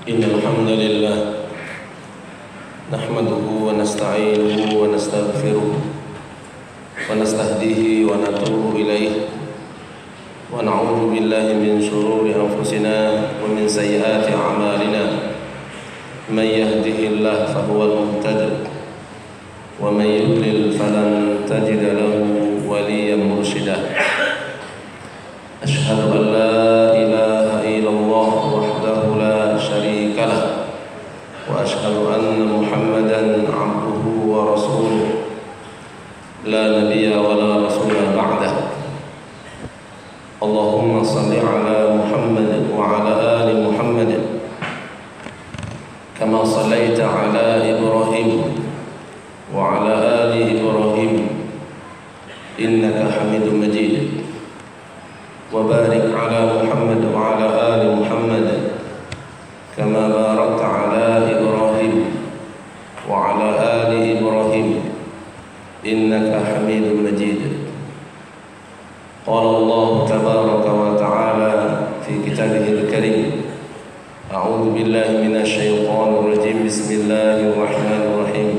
إن الحمد لله نحمده ونستعينه ونستغفره ونستهديه ونتوب إليه ونعوذ بالله من شرور أنفسنا ومن سيئات أعمالنا من يهده الله فهو المهتد ومن يضلل فلن تجد له وليا مرشدا أشهد أن لا إله إلا الله وحده لا شريك له وأشهد أن محمدا عبده ورسوله لا نبي ولا رسول بعده اللهم صل على محمد وعلى آل محمد كما صليت على إبراهيم وعلى آل إبراهيم إنك حميد مجيد وبارك على محمد وعلى آل محمد كما باركت على إبراهيم وعلى آل إبراهيم إنك حميد مجيد قال الله تبارك وتعالى في كتابه الكريم أعوذ بالله من الشيطان الرجيم بسم الله الرحمن الرحيم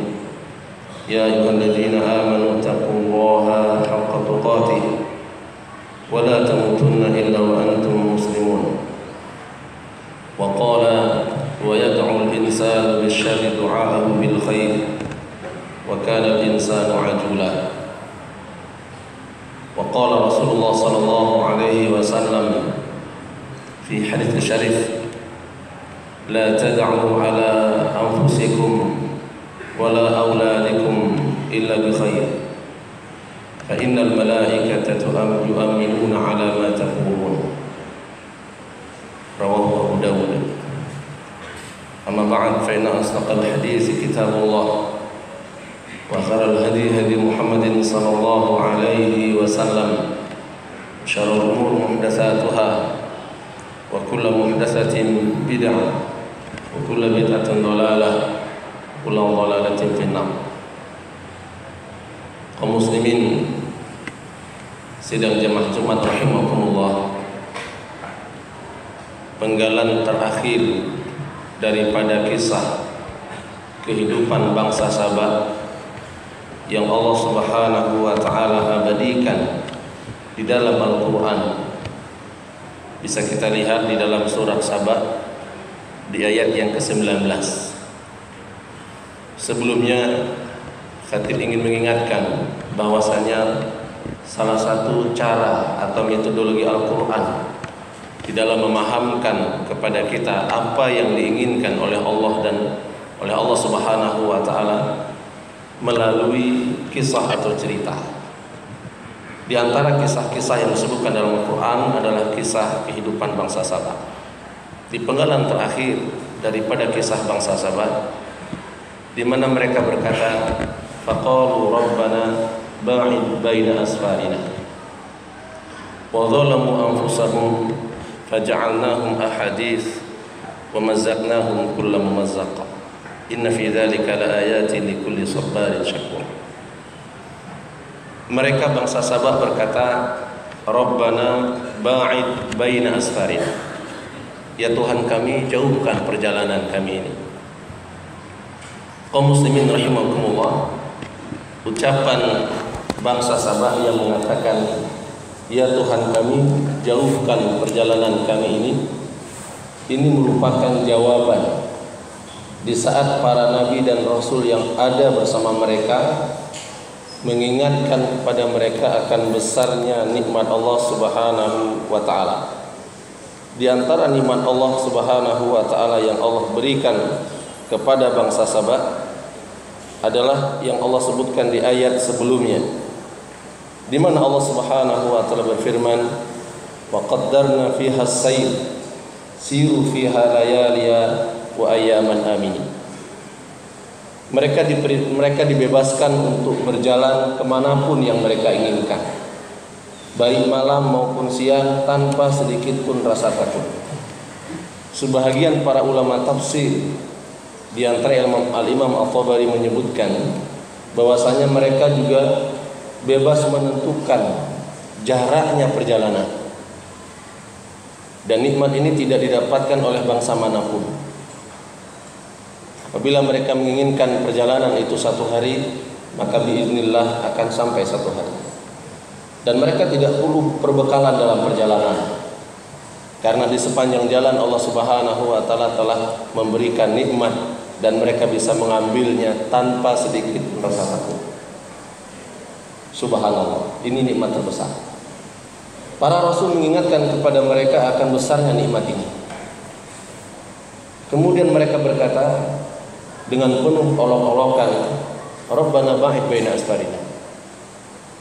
يا أيها الذين آمنوا اتقوا الله حق تقاته ولا تموتن إلا وأنتم مسلمون وقال ويدعو الإنسان بالشر دعاءه بالخير وكان الإنسان عجولا وقال رسول الله صلى الله عليه وسلم في حديث الشريف لا تدعوا على أنفسكم ولا أولادكم إلا بخير فإن الملائكة يؤمنون على ما تقولون رواه أبو داود أما بعد فإن أصدق الحديث كتاب الله وخير الهدي هدي محمد صلى الله عليه وسلم شر الأمور محدثاتها وكل محدثة بدعة وكل بدعة ضلالة وكل ضلالة في النار. Kaum muslimin sidang jemaah Jumat rahimakumullah, penggalan terakhir daripada kisah kehidupan bangsa Sabah yang Allah Subhanahu wa taala abadikan di dalam Al-Qur'an bisa kita lihat di dalam surat Sabah di ayat yang ke-19. Sebelumnya Khatib ingin mengingatkan bahwasanya salah satu cara atau metodologi Al-Quran di dalam memahamkan kepada kita apa yang diinginkan oleh Allah dan oleh Allah Subhanahu wa taala melalui kisah atau cerita. Di antara kisah-kisah yang disebutkan dalam Al-Quran adalah kisah kehidupan bangsa Sabah. Di penggalan terakhir daripada kisah bangsa Sabah, di mana mereka berkata, faqalu rabbana ba'id baina asfarina wa zalamu anfusahum faja'alnahum ahadits wa mazzaqnahum kulla mumazzaq inna fi dzalika laayatin likulli sabarin syakur. Mereka bangsa Sabah berkata, rabbana ba'id baina asfarina, ya Tuhan kami, jauhkan perjalanan kami ini. Kaum muslimin rahimakumullah, ucapan bangsa Sabah yang mengatakan ya Tuhan kami, jauhkan perjalanan kami ini merupakan jawaban di saat para nabi dan rasul yang ada bersama mereka mengingatkan kepada mereka akan besarnya nikmat Allah Subhanahu wa taala. Di antara nikmat Allah Subhanahu wa taala yang Allah berikan kepada bangsa Sabah adalah yang Allah sebutkan di ayat sebelumnya, di mana Allah Subhanahu wa taala berfirman, wa qaddarna fiha as-sayr siru fiha layaliya wa ayyaman amin. Mereka dibebaskan untuk berjalan kemanapun yang mereka inginkan, baik malam maupun siang, tanpa sedikit pun rasa takut. Sebahagian para ulama tafsir di antara Al-Imam Al-Tabari menyebutkan bahwasanya mereka juga bebas menentukan jaraknya perjalanan. Dan nikmat ini tidak didapatkan oleh bangsa manapun. Apabila mereka menginginkan perjalanan itu 1 hari, maka biiznillah akan sampai 1 hari. Dan mereka tidak perlu perbekalan dalam perjalanan, karena di sepanjang jalan Allah Subhanahu wa taala telah memberikan nikmat dan mereka bisa mengambilnya tanpa sedikit rasa takut. Subhanallah, ini nikmat terbesar. Para rasul mengingatkan kepada mereka akan besarnya nikmat ini. Kemudian mereka berkata dengan penuh olok-olokan, Rabbana ba'id baina asfarina.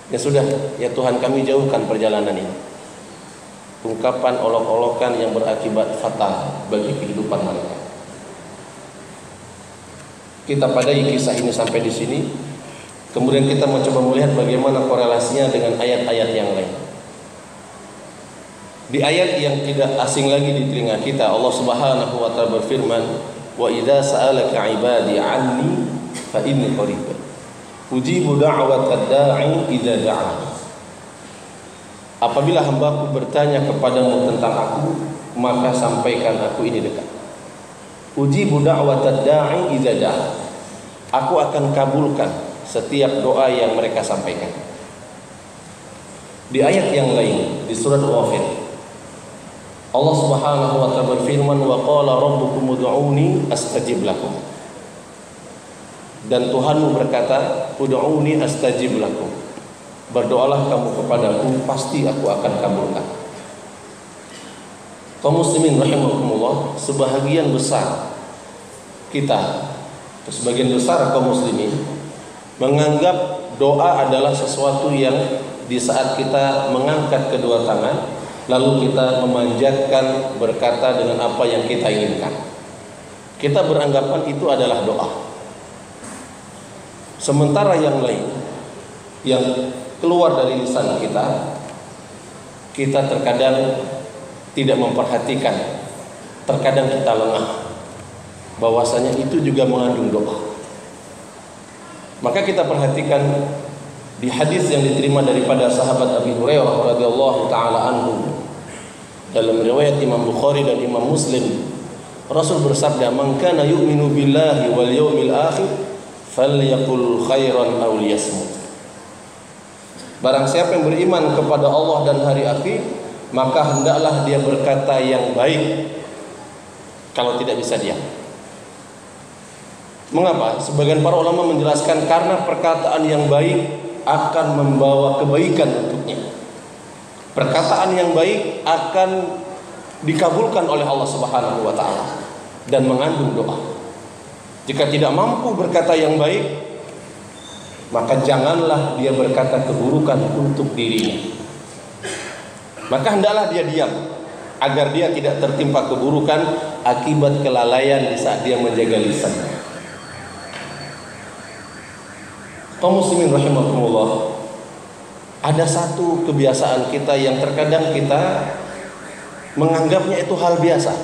Ya sudah, ya Tuhan kami jauhkan perjalanan ini. Ungkapan olok-olokan yang berakibat fatal bagi kehidupan mereka. Kita padai kisah ini sampai di sini. Kemudian kita mencoba melihat bagaimana korelasinya dengan ayat-ayat yang lain. Di ayat yang tidak asing lagi di telinga kita, Allah Subhanahu wa taala berfirman, "Wa idza sa'alaka 'ibadi 'anni fa inni qarib. Ujibu da'watad da'i idza da'an." Apabila hambaku bertanya kepadamu tentang aku, maka sampaikan aku ini dekat. Ujibu da'watad da'i idza da'an. Aku akan kabulkan setiap doa yang mereka sampaikan. Di ayat yang lain di surat Ghafir, Allah Subhanahu wa taala berfirman, "Wa qala rabbukum ud'uni astajib lakum." Dan Tuhanmu berkata, "Ud'uni astajib lakum." Berdoalah kamu kepadaku, pasti aku akan kabulkan. Kaum muslimin rahimakumullah, sebahagian besar kita, sebagian besar kaum muslimin menganggap doa adalah sesuatu yang di saat kita mengangkat kedua tangan, lalu kita memanjatkan berkata dengan apa yang kita inginkan. Kita beranggapan itu adalah doa. Sementara yang lain yang keluar dari lisan kita, kita terkadang tidak memperhatikan, terkadang kita lengah bahwasanya itu juga mengandung doa. Maka kita perhatikan di hadis yang diterima daripada sahabat Abi Hurairah radhiyallahu taala anhu, dalam riwayat Imam Bukhari dan Imam Muslim, Rasul bersabda, "Man kana yu'minu billahi wal yawmil akhir falyaqul khairan aw liyasmut." Barang siapa yang beriman kepada Allah dan hari akhir, maka hendaklah dia berkata yang baik, kalau tidak bisa diam. Mengapa? Sebagian para ulama menjelaskan karena perkataan yang baik akan membawa kebaikan untuknya. Perkataan yang baik akan dikabulkan oleh Allah Subhanahu wa taala dan mengandung doa. Jika tidak mampu berkata yang baik, maka janganlah dia berkata keburukan untuk dirinya. Maka hendaklah dia diam agar dia tidak tertimpa keburukan akibat kelalaian di saat dia menjaga lisannya. Kaum muslimin rahimakumullah, ada satu kebiasaan kita yang terkadang kita menganggapnya itu hal biasa.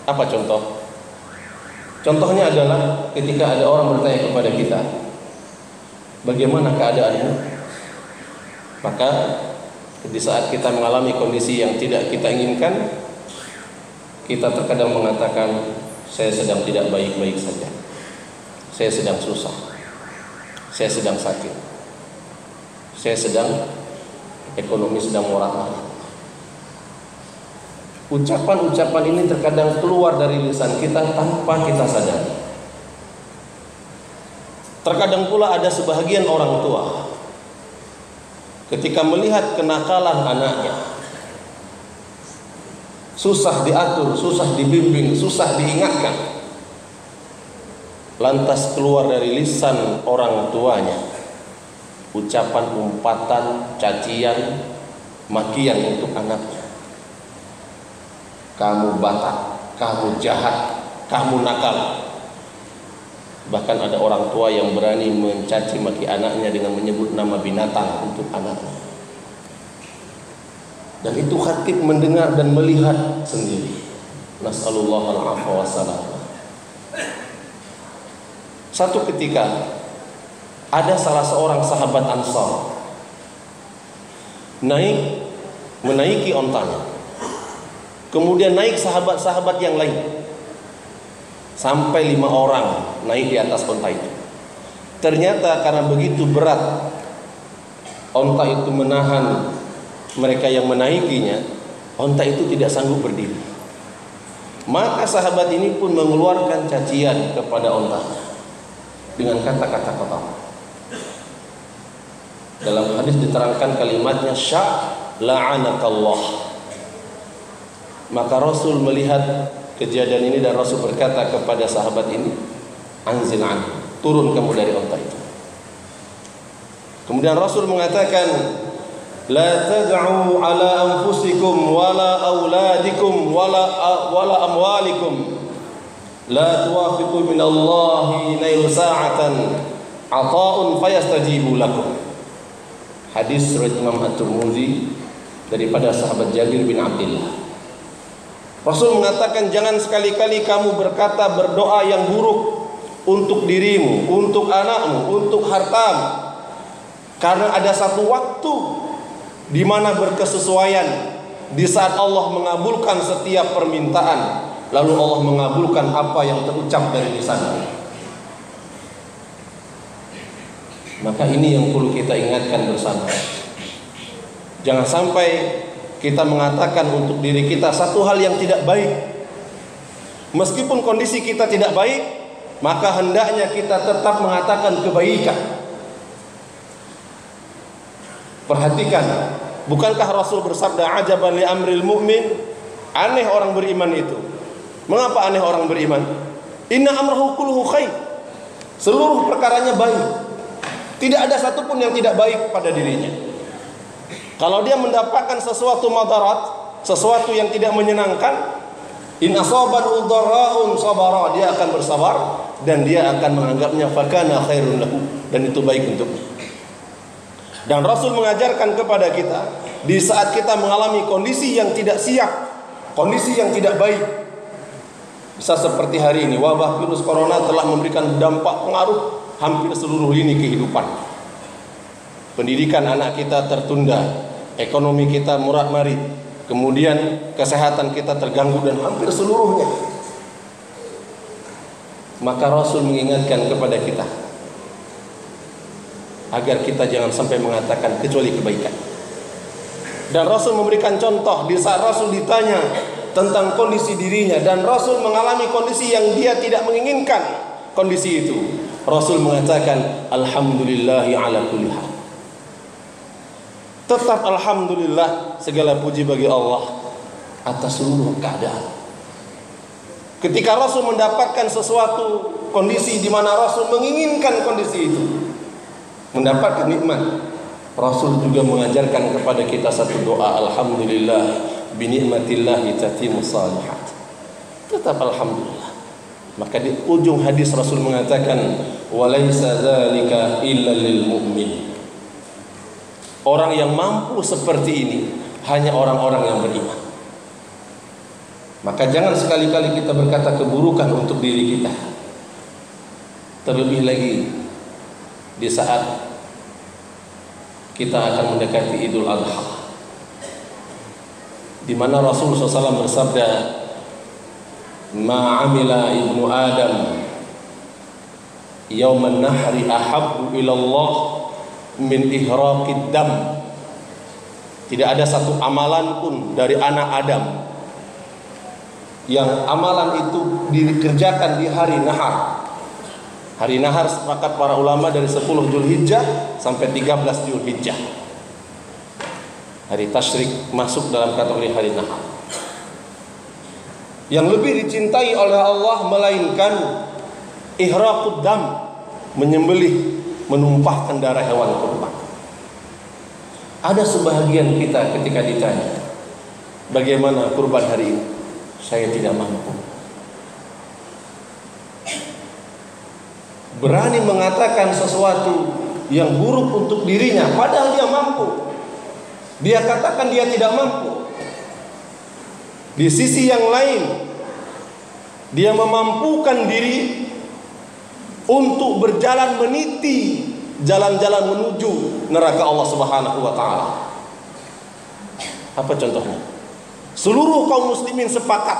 Apa contoh? Contohnya adalah ketika ada orang bertanya kepada kita, bagaimana keadaanmu? Maka di saat kita mengalami kondisi yang tidak kita inginkan, kita terkadang mengatakan, saya sedang tidak baik-baik saja, saya sedang susah, saya sedang sakit, saya sedang ekonomi sedang morat-marit. Ucapan-ucapan ini terkadang keluar dari lisan kita tanpa kita sadari. Terkadang pula ada sebahagian orang tua ketika melihat kenakalan anaknya, susah diatur, susah dibimbing, susah diingatkan, lantas keluar dari lisan orang tuanya ucapan umpatan, cacian, makian untuk anaknya. Kamu batak, kamu jahat, kamu nakal. Bahkan ada orang tua yang berani mencaci maki anaknya dengan menyebut nama binatang untuk anaknya. Dan itu khatib mendengar dan melihat sendiri. Nas'alullah al-'afwa wassalam. Satu ketika ada salah seorang sahabat Ansar menaiki ontanya. Kemudian naik sahabat-sahabat yang lain. sampai 5 orang naik di atas onta itu. Ternyata karena begitu berat onta itu menahan mereka yang menaikinya, onta itu tidak sanggup berdiri. Maka sahabat ini pun mengeluarkan cacian kepada ontanya dengan kata-kata kotor. Dalam hadis diterangkan kalimatnya sya' la'anakallah. Maka Rasul melihat kejadian ini dan Rasul berkata kepada sahabat ini, anzil anhu, turun kamu dari onta itu. Kemudian Rasul mengatakan, la tad'u ala anfusikum wala auladikum wala amwalikum la tuwafiqu min Allahi nailu sa'atan ata'un fayastajibu lakum. Hadis riwayat Imam At-Tirmidzi daripada sahabat Jabir bin Abdullah. Rasul mengatakan, jangan sekali-kali kamu berkata berdoa yang buruk untuk dirimu, untuk anakmu, untuk hartamu. Karena ada satu waktu di mana berkesesuaian, di saat Allah mengabulkan setiap permintaan, lalu Allah mengabulkan apa yang terucap dari lisanmu. Maka ini yang perlu kita ingatkan bersama. Jangan sampai kita mengatakan untuk diri kita satu hal yang tidak baik. Meskipun kondisi kita tidak baik, maka hendaknya kita tetap mengatakan kebaikan. Perhatikan, bukankah Rasul bersabda ajaban li amril mu'min? Aneh orang beriman itu. Mengapa aneh orang beriman? Inna amrahu kulluhu khair. Seluruh perkaranya baik. Tidak ada satupun yang tidak baik pada dirinya. Kalau dia mendapatkan sesuatu madarat, sesuatu yang tidak menyenangkan, in asabahu dharra'un sabara, dia akan bersabar dan dia akan menganggapnya fakana khairun lahu, dan itu baik untuknya. Dan Rasul mengajarkan kepada kita, di saat kita mengalami kondisi yang tidak siap, kondisi yang tidak baik, bisa seperti hari ini, wabah virus corona telah memberikan dampak pengaruh hampir seluruh lini kehidupan. Pendidikan anak kita tertunda, ekonomi kita murat-marit, kemudian kesehatan kita terganggu dan hampir seluruhnya. Maka Rasul mengingatkan kepada kita agar kita jangan sampai mengatakan kecuali kebaikan. Dan Rasul memberikan contoh di saat Rasul ditanya tentang kondisi dirinya dan Rasul mengalami kondisi yang dia tidak menginginkan kondisi itu. Rasul mengatakan alhamdulillahi ala kulli hal. Tetap alhamdulillah, segala puji bagi Allah atas seluruh keadaan. Ketika Rasul mendapatkan sesuatu kondisi di mana Rasul menginginkan kondisi itu, mendapatkan nikmat, Rasul juga mengajarkan kepada kita satu doa, alhamdulillah bi ni'matillahi tatimmus shalihat. Tetap alhamdulillah. Maka di ujung hadis Rasul mengatakan walaisa dzalika illa lil mu'min. Orang yang mampu seperti ini hanya orang-orang yang beriman. Maka jangan sekali-kali kita berkata keburukan untuk diri kita. Terlebih lagi di saat kita akan mendekati Idul Adha, di mana Rasulullah SAW bersabda, "Ma amila ibnu Adam yauman nahri ahabbu ilallah min ihraqid dam." Tidak ada satu amalan pun dari anak Adam yang amalan itu dikerjakan di hari nahar. Hari nahar sepakat para ulama dari 10 Dzulhijjah sampai 13 Dzulhijjah. Hari tasyrik masuk dalam kategori hari nahar. Yang lebih dicintai oleh Allah melainkan ihraqud dam, menyembelih, menumpahkan darah hewan kurban. Ada sebahagian kita ketika ditanya, bagaimana kurban hari ini? Saya tidak mampu. Berani mengatakan sesuatu yang buruk untuk dirinya padahal dia mampu. Dia katakan dia tidak mampu. Di sisi yang lain, dia memampukan diri untuk berjalan meniti jalan-jalan menuju neraka Allah Subhanahu wa taala. Apa contohnya? Seluruh kaum muslimin sepakat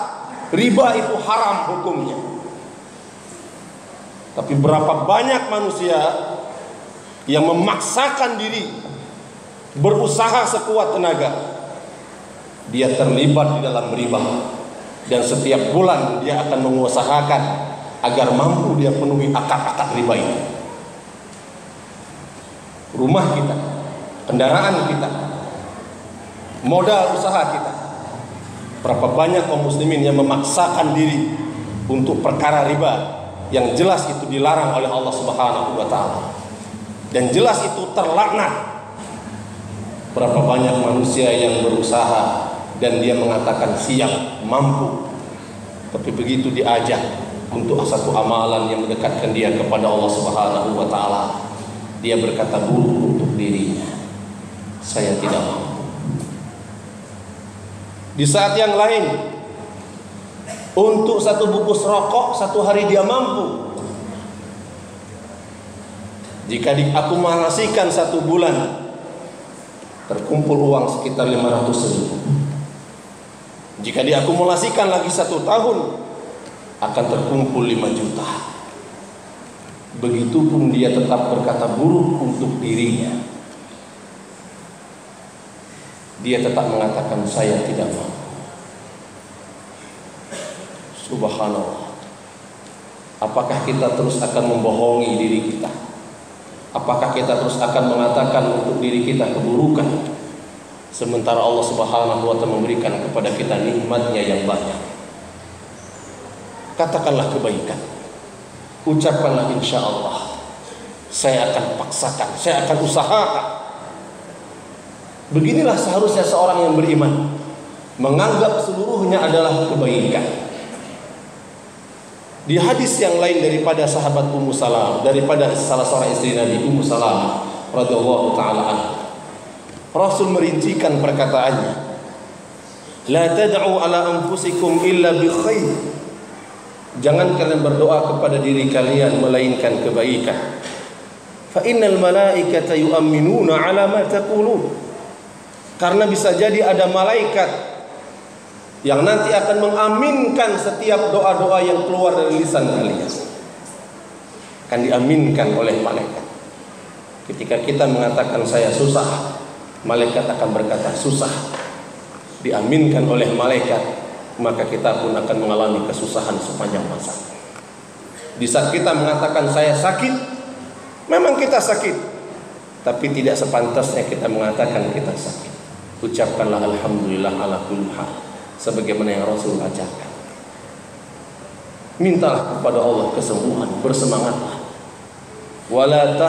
riba itu haram hukumnya. Tapi berapa banyak manusia yang memaksakan diri, berusaha sekuat tenaga, dia terlibat di dalam riba, dan setiap bulan dia akan mengusahakan agar mampu dia penuhi akad-akad riba itu. Rumah kita, kendaraan kita, modal usaha kita. Berapa banyak kaum muslimin yang memaksakan diri untuk perkara riba yang jelas itu dilarang oleh Allah Subhanahu wa taala, dan jelas itu terlaknat. Berapa banyak manusia yang berusaha dan dia mengatakan siap, mampu, tapi begitu diajak untuk satu amalan yang mendekatkan dia kepada Allah Subhanahu wa taala, dia berkata buruk untuk dirinya, saya tidak mampu. Di saat yang lain, untuk satu bungkus rokok satu hari dia mampu. Jika diakumulasikan satu bulan, terkumpul uang sekitar 500.000. Jika diakumulasikan lagi 1 tahun, akan terkumpul 5 juta. Begitupun dia tetap berkata buruk untuk dirinya. Dia tetap mengatakan saya tidak mampu. Subhanallah. Apakah kita terus akan membohongi diri kita? Apakah kita terus akan mengatakan untuk diri kita keburukan, sementara Allah Subhanahu wa taala memberikan kepada kita nikmatnya yang banyak? Katakanlah kebaikan, ucapkanlah insya Allah, saya akan paksakan, saya akan usahakan. Beginilah seharusnya seorang yang beriman, menganggap seluruhnya adalah kebaikan. Di hadis yang lain daripada sahabat Ummu Salamah, daripada salah seorang istri Nabi Ummu Salamah radhiyallahu taala anha, Rasul merincikan perkataannya, la tad'u ala anfusikum illa bi khair. Jangan kalian berdoa kepada diri kalian melainkan kebaikan. Fa innal malaikata yu'minuna ala ma taqulun. Karena bisa jadi ada malaikat yang nanti akan mengaminkan setiap doa-doa yang keluar dari lisan kalian. Akan diaminkan oleh malaikat. Ketika kita mengatakan saya susah, malaikat akan berkata susah. Diaminkan oleh malaikat, maka kita pun akan mengalami kesusahan sepanjang masa. Di saat kita mengatakan saya sakit, memang kita sakit, tapi tidak sepantasnya kita mengatakan kita sakit. Ucapkanlah alhamdulillah ala kulli hal, sebagaimana yang Rasul ajarkan. Mintalah kepada Allah kesembuhan, bersemangatlah. Wala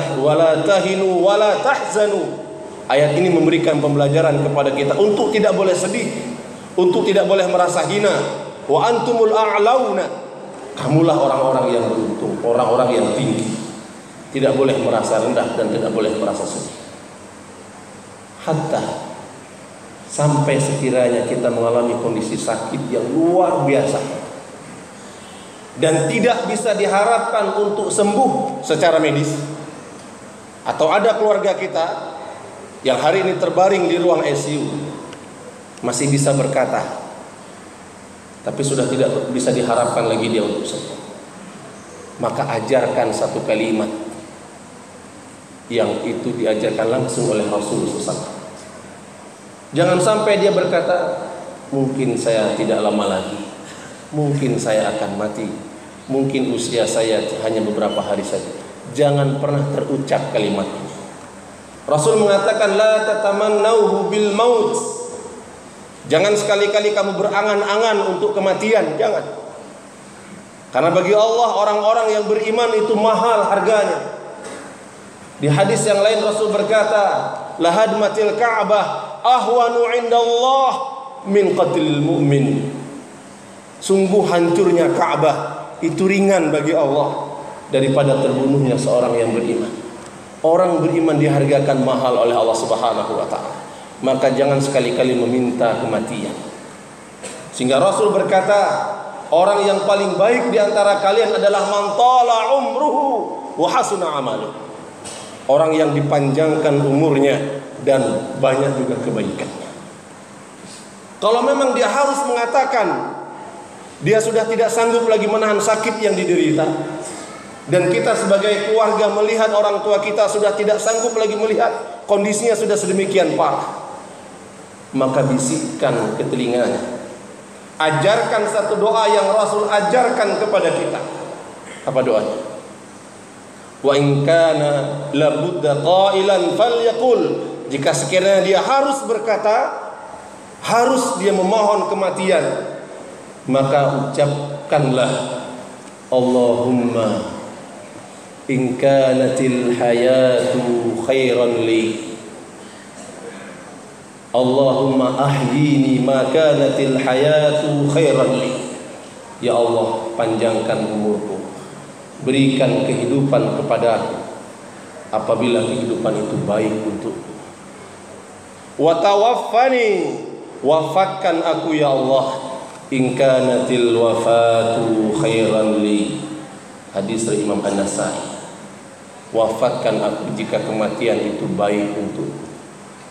tahinu wala tahzanu. Ayat ini memberikan pembelajaran kepada kita untuk tidak boleh sedih, untuk tidak boleh merasa hina. Wa antumul a'launa. Kamulah orang-orang yang beruntung, orang-orang yang tinggi. Tidak boleh merasa rendah dan tidak boleh merasa sedih. Hatta sampai sekiranya kita mengalami kondisi sakit yang luar biasa dan tidak bisa diharapkan untuk sembuh secara medis, atau ada keluarga kita yang hari ini terbaring di ruang ICU, masih bisa berkata, tapi sudah tidak bisa diharapkan lagi dia untuk sembuh, maka ajarkan satu kalimat yang itu diajarkan langsung oleh Rasulullah SAW. Jangan sampai dia berkata, mungkin saya tidak lama lagi, mungkin saya akan mati, mungkin usia saya hanya beberapa hari saja. Jangan pernah terucap kalimat ini. Rasul mengatakan, la tatamannauhu bil maut. Jangan sekali-kali kamu berangan-angan untuk kematian, jangan. Karena bagi Allah orang-orang yang beriman itu mahal harganya. Di hadis yang lain Rasul berkata, lahadmatil Ka'bah ahwanu indallah min qatlil mu'min. Sungguh hancurnya Ka'bah itu ringan bagi Allah daripada terbunuhnya seorang yang beriman. Orang beriman dihargakan mahal oleh Allah Subhanahu wa taala. Maka jangan sekali-kali meminta kematian. Sehingga Rasul berkata, orang yang paling baik di antara kalian adalah man tala umruhu wa hasuna amaluhu. Orang yang dipanjangkan umurnya dan banyak juga kebaikannya. Kalau memang dia harus mengatakan dia sudah tidak sanggup lagi menahan sakit yang diderita, dan kita sebagai keluarga melihat orang tua kita sudah tidak sanggup lagi melihat, kondisinya sudah sedemikian parah, maka bisikkan ke telinganya, ajarkan satu doa yang Rasul ajarkan kepada kita. Apa doanya? Wa in kana labudda qailan falyaqul, jika sekiranya dia harus berkata, harus dia memohon kematian, maka ucapkanlah Allahumma in kanatil hayatu khairan li, Allahumma ahyini ma kanatil hayatu khairan li. Ya Allah, panjangkan umurku, berikan kehidupan kepadaku apabila kehidupan itu baik untukku. Wa tawaffani, wafatkan aku ya Allah, in kanatil wafatu khairan li. Hadis dari Imam An-Nasai. Wafatkan aku jika kematian itu baik untukku.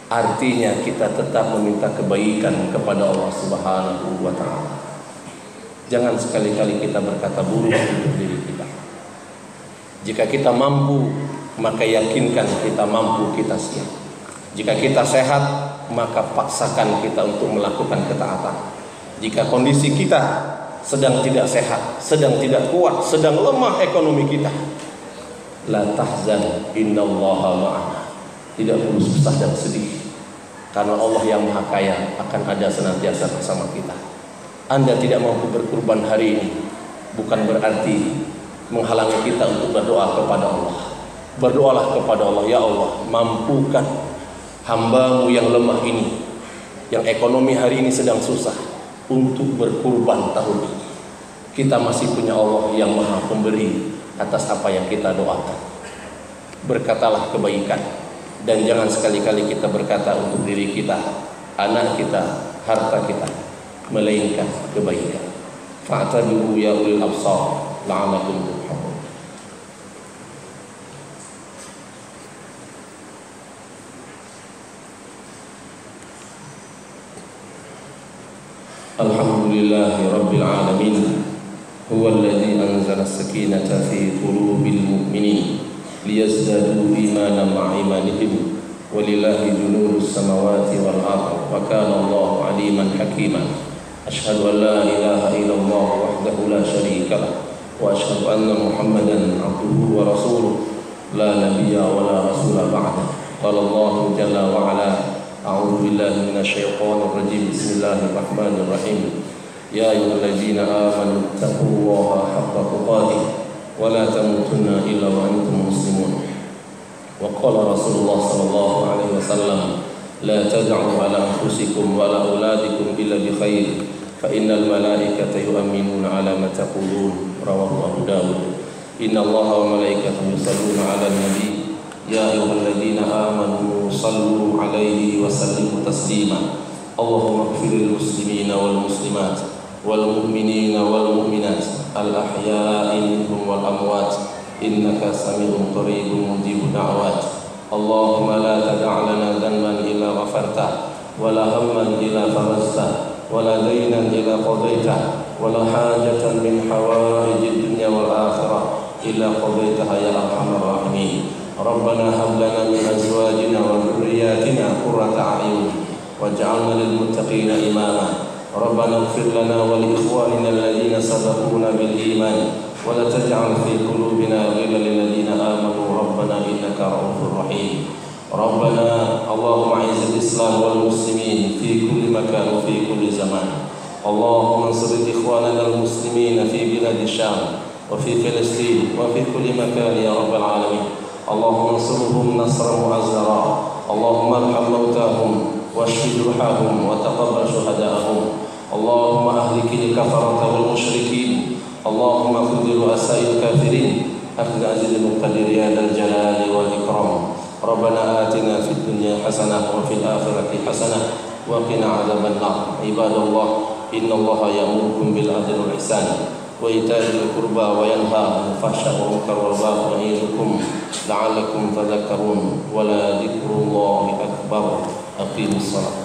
Artinya kita tetap meminta kebaikan kepada Allah Subhanahu wa ta'ala. Jangan sekali-kali kita berkata buruk untuk diri kita. Jika kita mampu, maka yakinkan kita mampu, kita siap. Jika kita sehat, maka paksakan kita untuk melakukan ketaatan. Jika kondisi kita sedang tidak sehat, sedang tidak kuat, sedang lemah ekonomi kita, la tahzan innallaha ma'ana, tidak perlu susah dan sedih, karena Allah yang Maha Kaya akan ada senantiasa bersama kita. Anda tidak mampu berkurban hari ini, bukan berarti menghalangi kita untuk berdoa kepada Allah. Berdoalah kepada Allah, ya Allah, mampukan hamba-Mu yang lemah ini, yang ekonomi hari ini sedang susah, untuk berkurban tahun ini. Kita masih punya Allah yang Maha Pemberi atas apa yang kita doakan. Berkatalah kebaikan, dan jangan sekali-kali kita berkata untuk diri kita, anak kita, harta kita, melainkan kebaikan. Fa'tabiru ya ulil absar la'alakum turhamun. Alhamdulillahi rabbil alamin, huwa alladhi anzala as-sakinata fi qulubil mu'minin liyazdadu imanan ma'a imanihim, walillahi junudus samawati wal ardh, wa kana Allahu aliman hakiman. Asyhadu an la ilaha illallah wahdahu la syarika lah, wa asyhadu anna Muhammadan abduhu wa rasuluh, la nabiyya wa la rasula ba'da. Qala Allahu jalla wa ala, a'udzu billahi minasyaitonir rajim, bismillahir rahmanir rahim. Ya ayyuhalladzina amanu taqullaha haqqa tuqatih wa la tamutunna illa wa antum muslimun. Wa qala Rasulullah sallallahu alaihi wasallam, la tad'u ala anfusikum wa la auladikum illa bi khair, fa innal malaikata yu'minuna ala ma taqulun. Rawahu Abu Dawud. Inna Allaha wa malaikatahu yusalluna 'alan nabi, ya ayyuhalladzina amanu sallu 'alaihi wa sallimu taslima. Allahumma ighfiril muslimina wal muslimat wal mu'minina wal mu'minat al ahya'i minhum wal amwat, innaka sami'un qaribun mujibud da'wat. Allahumma la tada' lana dhanban illa ghafartah, wa la hamman illa farajtah, wa la daynan illa qadaitah, wa la hajatan min hawaijid dunya wal akhirah illa qadaitaha ya arhamar rahimin. Rabbana hab lana min azwajina wa dhurriyyatina qurrata a'yun waj'alna lil muttaqina imama. Rabbana ighfir lana wa li ikhwanina alladhina sabaquna bil iman wa la taj'al fi qulubina ghillan lil ladzina amanu rabbana innaka ra'ufur rahim. Rabbana Allahumma izzil islam wal muslimin fi kulli makan wa fi kulli zaman. Allahumma ansur ikhwanana al muslimin fi bilad Syam wa fi Filistin wa fi kulli makan ya rabbal alamin. Allahumma ansurhum nasran mu'azzara. Allahumma arham mautahum washfi jurhahum wa taqabbal syuhada'ahum. Allahumma ahlikil kafarata wal musyrikin. Allahumma khudh ru'asa'il kafirin akhza azil muqtadir ya dzal jalali wal ikram. Rabbana atina fid dunya hasanah wa fil akhirati hasanah wa qina adzaban nar. Ibadallah, innallaha ya'murukum bil adli wal ihsan wa ita'i dzil qurba wa yanha 'anil fahsya'i wal munkar wal baghi ya'idukum la'allakum tadhakkarun. Wa la dzikrullahi akbar. Aqimus shalah.